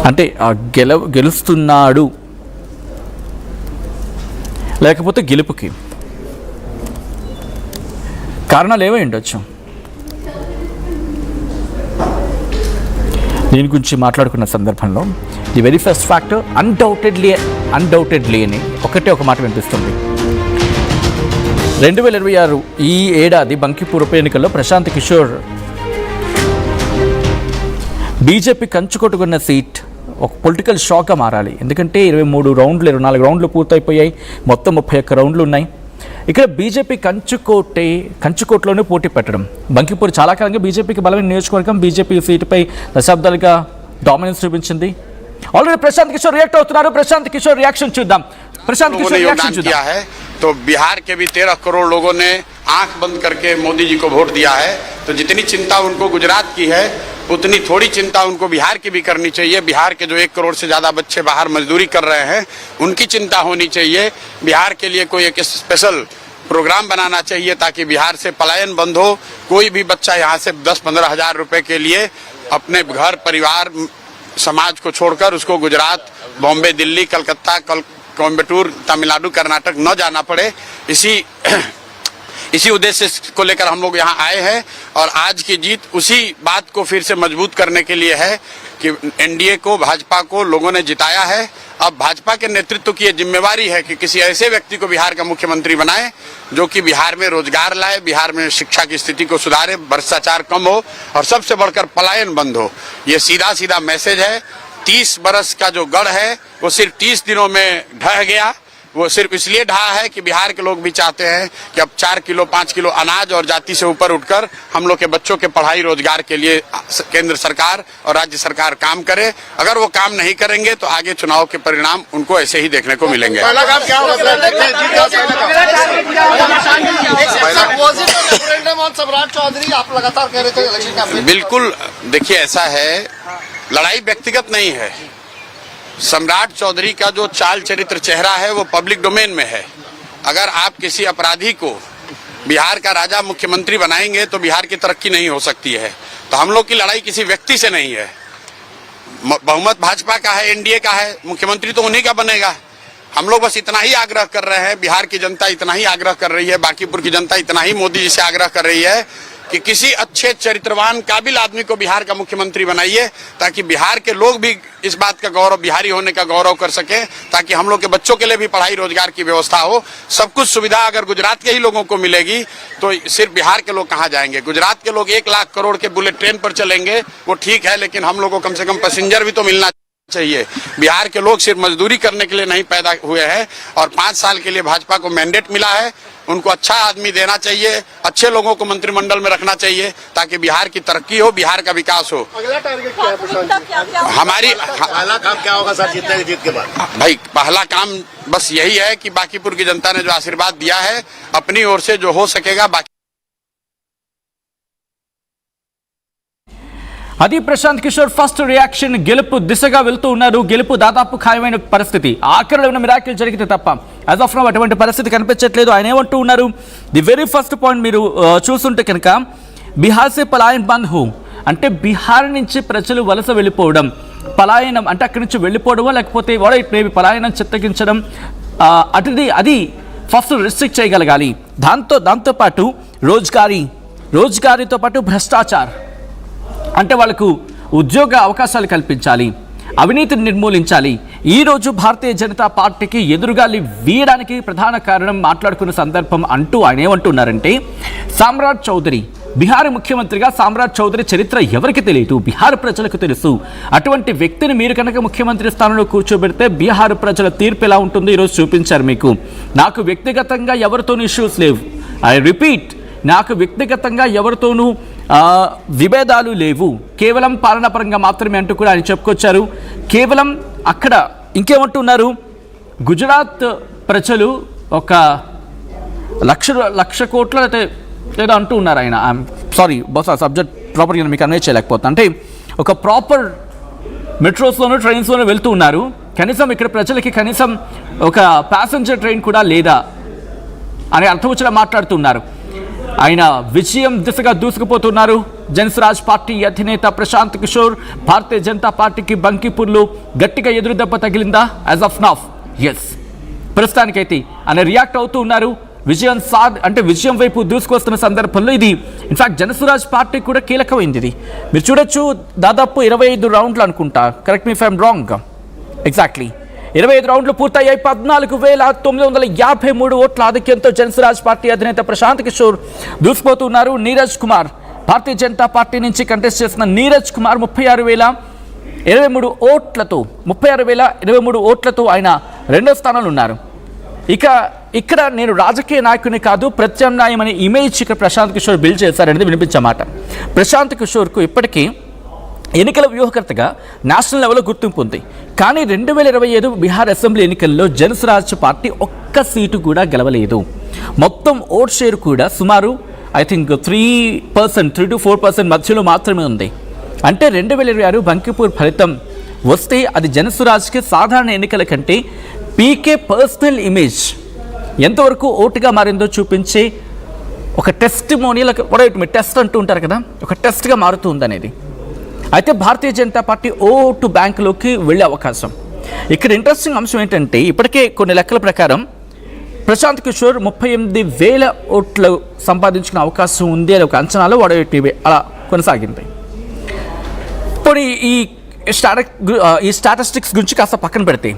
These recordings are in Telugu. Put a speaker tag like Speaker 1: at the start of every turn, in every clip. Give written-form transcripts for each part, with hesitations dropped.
Speaker 1: అంటే గెలుస్తున్నాడు లేకపోతే గెలుపుకి కారణాలు ఏమై ఉండొచ్చు? దీని గురించి మాట్లాడుకున్న సందర్భంలో the very first factor undoubtedly అని ఒక మాట వినిపిస్తుంది. 2026 ఈ ఏడాది బంకిపూర్ ఉప ఎన్నికల్లో ప్రశాంత్ కిషోర్ బీజేపీ కంచుకొట్టుకున్న సీట్ ఒక పొలిటికల్ షాక్గా మారాలి. ఎందుకంటే 24 రౌండ్లు పూర్తయిపోయాయి, మొత్తం 31 రౌండ్లు ఉన్నాయి. ఇక్కడ బీజేపీ కంచుకోటలోనే పోటీ పెట్టడం. బంకిపూర్ చాలా కాలంగా బీజేపీకి బలమైన నియోజకవర్గం. బీజేపీ సీటుపై దశాబ్దాలుగా డామినెన్స్ చూపించింది. ఆల్రెడీ ప్రశాంత్ కిషోర్ రియాక్ట్ అవుతున్నారు. ప్రశాంత్ కిషోర్ రియాక్షన్ చూద్దాం. ప్రశాంత్ కిషోర్ రియాక్షన్ చూద్దాం.
Speaker 2: तो बिहार के भी 13 करोड़ लोगों ने आंख बंद करके मोदी जी को वोट दिया है. तो जितनी चिंता उनको गुजरात की है उतनी थोड़ी चिंता उनको बिहार की भी करनी चाहिए. बिहार के जो 1 करोड़ से ज्यादा बच्चे बाहर मजदूरी कर रहे हैं उनकी चिंता होनी चाहिए. बिहार के लिए कोई एक स्पेशल प्रोग्राम बनाना चाहिए ताकि बिहार से पलायन बंद हो. कोई भी बच्चा यहाँ से 10-15 हजार रुपए के लिए अपने घर परिवार समाज को छोड़कर उसको गुजरात, बॉम्बे, दिल्ली, कलकत्ता, कोयम्बटूर, तमिलनाडु, कर्नाटक न जाना पड़े. इसी उद्देश्य को लेकर हम लोग यहाँ आए हैं. और आज की जीत उसी बात को फिर से मजबूत करने के लिए है कि एनडीए को, भाजपा को लोगों ने जिताया है. अब भाजपा के नेतृत्व की ये जिम्मेवारी है कि किसी ऐसे व्यक्ति को बिहार का मुख्यमंत्री बनाए जो कि बिहार में रोजगार लाए, बिहार में शिक्षा की स्थिति को सुधारे, भ्रष्टाचार कम हो और सबसे बढ़कर पलायन बंद हो. ये सीधा मैसेज है. 30 बरस का जो गढ़ है वो सिर्फ 30 दिनों में ढह गया. वो सिर्फ इसलिए ढहा है कि बिहार के लोग भी चाहते हैं कि अब 4 किलो 5 किलो अनाज और जाति से ऊपर उठकर हम लोग के बच्चों के पढ़ाई रोजगार के लिए केंद्र सरकार और राज्य सरकार काम करे. अगर वो काम नहीं करेंगे तो आगे चुनाव के परिणाम उनको ऐसे ही देखने को मिलेंगे. बिल्कुल, देखिए ऐसा है, लड़ाई व्यक्तिगत नहीं है. सम्राट चौधरी का जो चाल चरित्र चेहरा है वो पब्लिक डोमेन में है. अगर आप किसी अपराधी को बिहार का राजा मुख्यमंत्री बनाएंगे तो बिहार की तरक्की नहीं हो सकती है. तो हम लोग की लड़ाई किसी व्यक्ति से नहीं है. बहुमत भाजपा का है, एनडीए का है, मुख्यमंत्री तो उन्हीं का बनेगा. हम लोग बस इतना ही आग्रह कर रहे हैं, बिहार की जनता इतना ही आग्रह कर रही है, बांकीपुर की जनता इतना ही मोदी जी से आग्रह कर रही है कि किसी अच्छे चरित्रवान काबिल आदमी को बिहार का मुख्यमंत्री बनाइए ताकि बिहार के लोग भी इस बात का गौरव, बिहारी होने का गौरव कर सके, ताकि हम लोग के बच्चों के लिए भी पढ़ाई रोजगार की व्यवस्था हो. सब कुछ सुविधा अगर गुजरात के ही लोगों को मिलेगी तो सिर्फ बिहार के लोग कहाँ जाएंगे? गुजरात के लोग 1 लाख करोड़ के बुलेट ट्रेन पर चलेंगे वो ठीक है, लेकिन हम लोग को कम से कम पैसेंजर भी तो मिलना चाहिए. बिहार के लोग सिर्फ मजदूरी करने के लिए नहीं पैदा हुए हैं और 5 साल के लिए भाजपा को मैंडेट मिला है. उनको अच्छा आदमी देना चाहिए, अच्छे लोगों को मंत्रिमंडल में रखना चाहिए ताकि बिहार की तरक्की हो, बिहार का विकास हो.
Speaker 3: अगला टारगेट क्या है प्रशांत जी?
Speaker 2: हमारी
Speaker 3: पहला काम क्या होगा सर जीत के बाद?
Speaker 2: भाई पहला काम बस यही है कि बांकीपुर की जनता ने जो आशीर्वाद दिया है अपनी ओर से जो हो सकेगा बाकी.
Speaker 1: అది ప్రశాంత్ కిషోర్ ఫస్ట్ రియాక్షన్. గెలుపు దిశగా వెళ్తూ ఉన్నారు. గెలుపు దాదాపు ఖాయమైన పరిస్థితి. ఆఖరిలో ఉన్న మిరాకిల్ జరిగితే తప్ప యాజ్ ఆఫ్ నౌ అటువంటి పరిస్థితి కనిపించట్లేదు. ఆయన ఏమంటూ ఉన్నారు? ది వెరీ ఫస్ట్ పాయింట్ మీరు చూస్తుంటే కనుక బిహార్ సే పలాయన్ బంద్ హో అంటే బిహార్ నుంచి ప్రజలు వలస వెళ్ళిపోవడం, పలాయనం అంటే అక్కడి నుంచి వెళ్ళిపోవడమో లేకపోతే మేబీ పలాయనం చిత్తగించడం, అది ఫస్ట్ రిస్ట్రిక్ట్ చేయగలగాలి. దాంతోపాటు రోజ్గారీతో పాటు భ్రష్టాచార్ అంటే వాళ్ళకు ఉద్యోగ అవకాశాలు కల్పించాలి, అవినీతిని నిర్మూలించాలి. ఈరోజు భారతీయ జనతా పార్టీకి ఎదురుగాలి వీయడానికి ప్రధాన కారణం మాట్లాడుకున్న సందర్భం అంటూ ఆయన ఏమంటున్నారంటే సామ్రాట్ చౌదరి బీహార్ ముఖ్యమంత్రిగా సామ్రాట్ చౌదరి చరిత్ర ఎవరికి తెలియదు, బీహార్ ప్రజలకు తెలుసు. అటువంటి వ్యక్తిని మీరు కనుక ముఖ్యమంత్రి స్థానంలో కూర్చోబెడితే బీహార్ ప్రజల తీర్పు ఎలా ఉంటుందో ఈరోజు చూపించారు మీకు. నాకు వ్యక్తిగతంగా ఎవరితోనూ ఇష్యూస్ లేవు. ఐ రిపీట్, నాకు వ్యక్తిగతంగా ఎవరితోనూ విభేదాలు లేవు, కేవలం పాలనాపరంగా మాత్రమే అంటూ కూడా ఆయన చెప్పుకొచ్చారు. కేవలం అక్కడ ఇంకేమంటున్నారు? గుజరాత్ ప్రజలు ఒక లక్ష కోట్ల ఏదో అంటూ ఉన్నారు ఆయన. సారీ బహుశా సబ్జెక్ట్ ప్రాపర్గా మీకు కన్వే చేయలేకపోతుంది. అంటే ఒక ప్రాపర్ మెట్రోస్లోనూ ట్రైన్స్లోనూ వెళ్తూ ఉన్నారు. కనీసం ఇక్కడ ప్రజలకి కనీసం ఒక ప్యాసింజర్ ట్రైన్ కూడా లేదా అనే అర్థం వచ్చేలా మాట్లాడుతున్నారు. ఆయన విజయం దిశగా దూసుకుపోతున్నారు. జనసురాజ్ పార్టీ అధినేత ప్రశాంత్ కిషోర్ భారతీయ జనతా పార్టీకి బంకిపూర్లో గట్టిగా ఎదురుదెబ్బ తగిలిందా? యాజ్ ఆఫ్ నౌ ఎస్, ప్రస్తుతానికైతే ఆయన రియాక్ట్ అవుతూ ఉన్నారు. విజయం వైపు దూసుకొస్తున్న సందర్భంలో ఇది ఇన్ఫాక్ట్ జనసురాజ్ పార్టీ కూడా కీలకమైంది. ఇది మీరు చూడొచ్చు, దాదాపు 25 రౌండ్లు అనుకుంటా, correct me if I'm wrong, exactly 25 రౌండ్లు పూర్తయ్యాయి. 14,953 ఓట్ల ఆధిక్యంతో జనసురాజ్ పార్టీ అధినేత ప్రశాంత్ కిషోర్ దూసుకుపోతున్నారు. నీరజ్ కుమార్ భారతీయ జనతా పార్టీ నుంచి కంటెస్ట్ చేసిన నీరజ్ కుమార్ 36,023 ఓట్లతో ఆయన రెండో స్థానంలో ఉన్నారు. ఇక్కడ నేను రాజకీయ నాయకుని కాదు, ప్రత్యామ్నాయం అనే ఇమేజ్ ఇక్కడ ప్రశాంత్ కిషోర్ బిల్డ్ చేశారనేది వినిపించమాట. ప్రశాంత్ కిషోర్కు ఇప్పటికీ ఎన్నికల వ్యూహకర్తగా నేషనల్ లెవెల్లో గుర్తింపు ఉంది. కానీ 2025 బీహార్ అసెంబ్లీ ఎన్నికల్లో జనసురాజ్ పార్టీ ఒక్క సీటు కూడా గెలవలేదు. మొత్తం ఓట్ షేర్ కూడా సుమారు ఐ థింక్ 3% to 4% మధ్యలో మాత్రమే ఉంది. అంటే 2026 బంకిపూర్ ఫలితం వస్తే అది జనసురాజ్కి సాధారణ ఎన్నికల కంటే పీకే పర్సనల్ ఇమేజ్ ఎంతవరకు ఓటుగా మారిందో చూపించే ఒక టెస్టిమోనియల్, టెస్ట్ అంటూ ఉంటారు కదా, ఒక టెస్ట్గా మారుతుంది అనేది. అయితే భారతీయ జనతా పార్టీ ఓటు బ్యాంకులోకి వెళ్ళే అవకాశం. ఇక్కడ ఇంట్రెస్టింగ్ అంశం ఏంటంటే ఇప్పటికే కొన్ని లెక్కల ప్రకారం ప్రశాంత్ కిషోర్ 38,000 ఓట్లు సంపాదించుకునే అవకాశం ఉంది అని ఒక అంచనాలో టీవీ అలా కొనసాగింది. ఇప్పుడు ఈ స్టాటిస్టిక్స్ గురించి కాస్త పక్కన పెడితే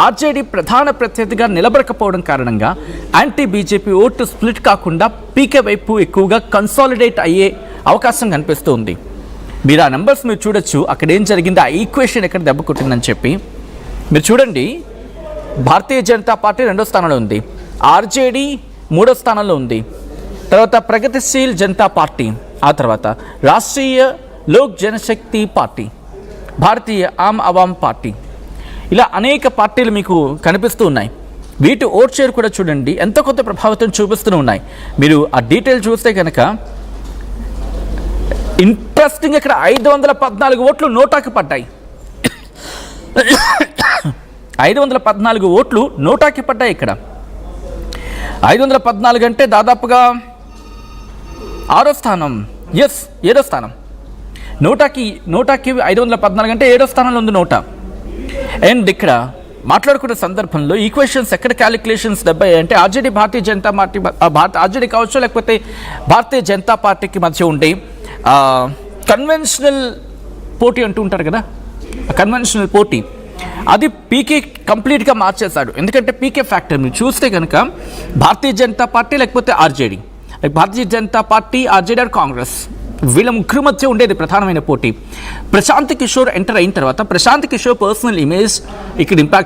Speaker 1: ఆర్జేడీ ప్రధాన ప్రత్యర్థిగా నిలబడకపోవడం కారణంగా యాంటీ బీజేపీ ఓటు స్ప్లిట్ కాకుండా పీకే వైపు ఎక్కువగా కన్సాలిడేట్ అయ్యే అవకాశం కనిపిస్తుంది. మీరు ఆ నెంబర్స్ మీరు చూడొచ్చు, అక్కడ ఏం జరిగింది, ఆ ఈక్వేషన్ ఎక్కడ దెబ్బ కొట్టిందని చెప్పి మీరు చూడండి. భారతీయ జనతా పార్టీ 2వ స్థానంలో ఉంది, ఆర్జేడీ 3వ స్థానంలో ఉంది, తర్వాత ప్రగతిశీల్ జనతా పార్టీ, ఆ తర్వాత రాష్ట్రీయ లోక్ జనశక్తి పార్టీ, భారతీయ ఆమ్ అవామ్ పార్టీ, ఇలా అనేక పార్టీలు మీకు కనిపిస్తూ ఉన్నాయి. వీటి ఓట్ షేర్ కూడా చూడండి ఎంత కొత్త ప్రభావితం చూపిస్తూ ఉన్నాయి. మీరు ఆ డీటెయిల్ చూస్తే కనుక ఇంట్రెస్టింగ్, ఇక్కడ 514 ఓట్లు నోటాకి పడ్డాయి. 514 ఓట్లు నోటాకి పడ్డాయి. ఇక్కడ 514 అంటే దాదాపుగా 6వ స్థానం, ఎస్ 7వ స్థానం. నోటాకి 514 అంటే 7వ స్థానంలో ఉంది నోటా. అండ్ ఇక్కడ మాట్లాడుకునే సందర్భంలో ఈక్వేషన్స్ ఎక్కడ క్యాలిక్యులేషన్స్ 70 అంటే RJD Bharatiya Janata party, RJD కావచ్చు లేకపోతే భారతీయ జనతా పార్టీకి మధ్య ఉండే కన్వెన్షనల్ పోటీ అంటూ ఉంటారు కదా, కన్వెన్షనల్ పోటీ అది పీకే కంప్లీట్గా మార్చేశాడు. ఎందుకంటే పీకే ఫ్యాక్టర్ మీరు చూస్తే కనుక భారతీయ జనతా పార్టీ లేకపోతే RJD, Bharatiya Janata party, RJD or Congress, వీళ్ళ ముగ్గురు మధ్య ఉండేది ప్రధానమైన పోటీ. ప్రశాంత్ కిషోర్ ఎంటర్ అయిన తర్వాత ప్రశాంత్ కిషోర్ పర్సనల్ ఇమేజ్ ఇక్కడ ఇంపాక్ట్